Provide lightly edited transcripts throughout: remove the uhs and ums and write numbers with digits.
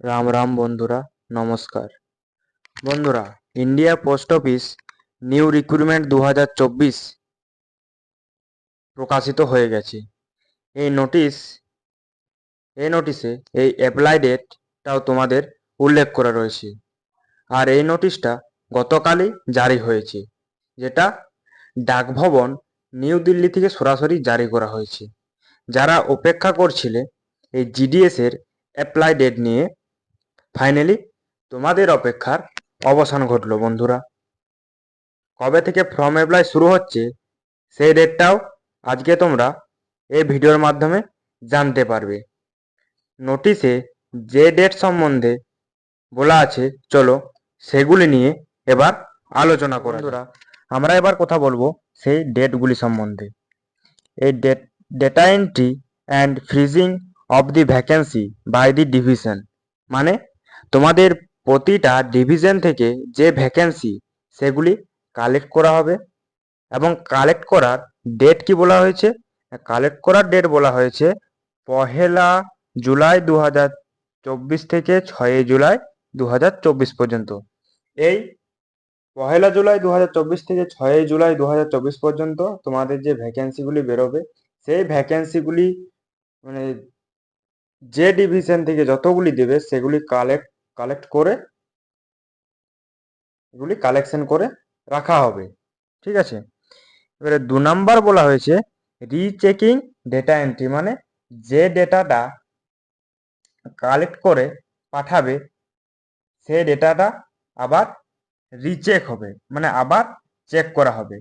রাম রাম বন্ধুরা, নমস্কার। বন্ধুরা, India post office new recruitment 2024 প্রকাশিত হয়ে গেছে। এই নোটিশে এই অ্যাপ্লাই ডেটটাও তোমাদের উল্লেখ করা রয়েছে। আর এই নোটিশটা গতকালই জারি হয়েছে, যেটা ডাকভবন নিউ দিল্লি থেকে সরাসরি জারি করা হয়েছে। যারা অপেক্ষা করছিলে এই জিডিএস এর অ্যাপ্লাই ডেট নিয়ে, ফাইনালি তোমাদের অপেক্ষার অবসান ঘটলো বন্ধুরা। কবে থেকে ফর্ম অ্যাপ্লাই শুরু হচ্ছে সেই ডেটটাও আজকে তোমরা এই ভিডিওর মাধ্যমে জানতে পারবে। নোটিশে যে ডেট সম্বন্ধে বলা আছে, চলো সেগুলি নিয়ে এবার আলোচনা করা বন্ধুরা। আমরা এবার কথা বলবো সেই ডেটগুলি সম্বন্ধে। এই data entry and freezing of the vacancy by the division, মানে তোমাদের প্রতিটা ডিভিশন থেকে যে ভ্যাকেন্সি সেগুলি কালেক্ট করা হবে। এবং কালেক্ট করার ডেট কি বলা হয়েছে? কালেক্ট করার ডেট বলা হয়েছে 1 জুলাই 2024 থেকে 6 জুলাই 2024 পর্যন্ত। এই 1 জুলাই 2024 থেকে 6 জুলাই 2024 পর্যন্ত তোমাদের যে ভ্যাকেন্সিগুলি বেরোবে, সেই ভ্যাকেন্সিগুলি মানে যে ডিভিশন থেকে যতগুলি দেবে সেগুলি কালেক্ট করে এগুলি কালেকশন করে রাখা হবে। ঠিক আছে। এবারে 2 নাম্বার বলা হয়েছে রিচেকিং ডেটা এন্ট্রি, মানে যে ডেটাটা কালেক্ট করে পাঠাবে সেই ডেটাটা আবার রিচেক হবে, মানে আবার চেক করা হবে।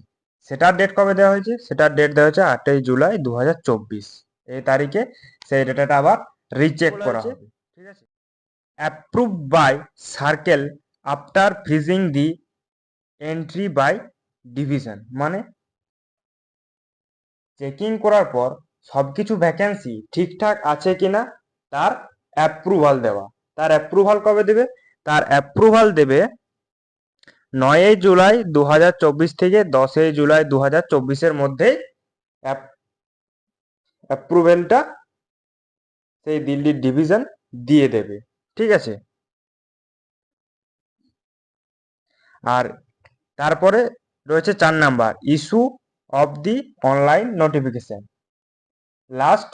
সেটার ডেট কবে দেওয়া হয়েছে? সেটার ডেট দেওয়া হয়েছে 8 জুলাই 2024। এই তারিখে সেই ডেটাটা আবার রিচেক করা হবে। ঠিক আছে। Approve by circle after freezing the entry by division, মানে চেকিং করার পর সবকিছু ভ্যাকেন্সি ঠিকঠাক আছে কিনা তার অ্যাপ্রুভাল দেওয়া। তার অ্যাপ্রুভাল কবে দেবে? তার অ্যাপ্রুভাল দেবে 9 জুলাই 2024 থেকে 10 জুলাই 2024 মধ্যে অ্যাপ্রুভেলটা সেই দিল্লির ডিভিশন দিয়ে দেবে। ঠিক আছে। আর তারপরে রয়েছে 4 number issue of the online notification. Last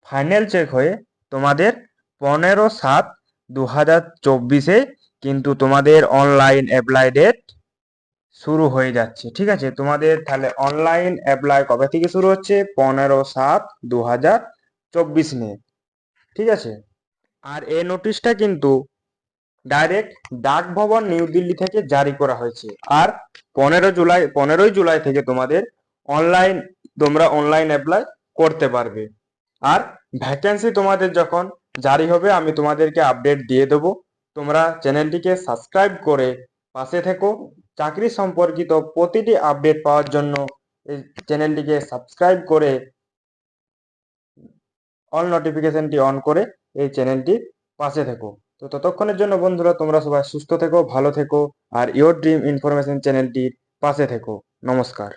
final check হয়ে তোমাদের 15/7/2024 কিন্তু তোমাদের অনলাইন অ্যাপ্লাই ডেট শুরু হয়ে যাচ্ছে। ঠিক আছে। তোমাদের তাহলে অনলাইন অ্যাপ্লাই কবে থেকে শুরু হচ্ছে? 15/7/2024 নিয়ে। ঠিক আছে। আর এই নোটিশটা কিন্তু ডাইরেক্ট ডাকভবন নিউ দিল্লি থেকে জারি করা হয়েছে। আর 15 জুলাই থেকে তোমরা অনলাইন অ্যাপ্লাই করতে পারবে। আর ভ্যাকেন্সি তোমাদের যখন জারি হবে আমি তোমাদেরকে আপডেট দিয়ে দেবো। তোমরা চ্যানেলটিকে সাবস্ক্রাইব করে পাশে থেকো। চাকরি সম্পর্কিত প্রতিটি আপডেট পাওয়ার জন্য এই চ্যানেলটিকে সাবস্ক্রাইব করে অল নোটিফিকেশনটি অন করে এই চ্যানেলটির পাশে থেকো। তো ততক্ষণের জন্য বন্ধুরা, তোমরা সবাই সুস্থ থেকো, ভালো থেকো, আর ইওর ড্রিম ইনফরমেশন চ্যানেলটির পাশে থেকো। নমস্কার।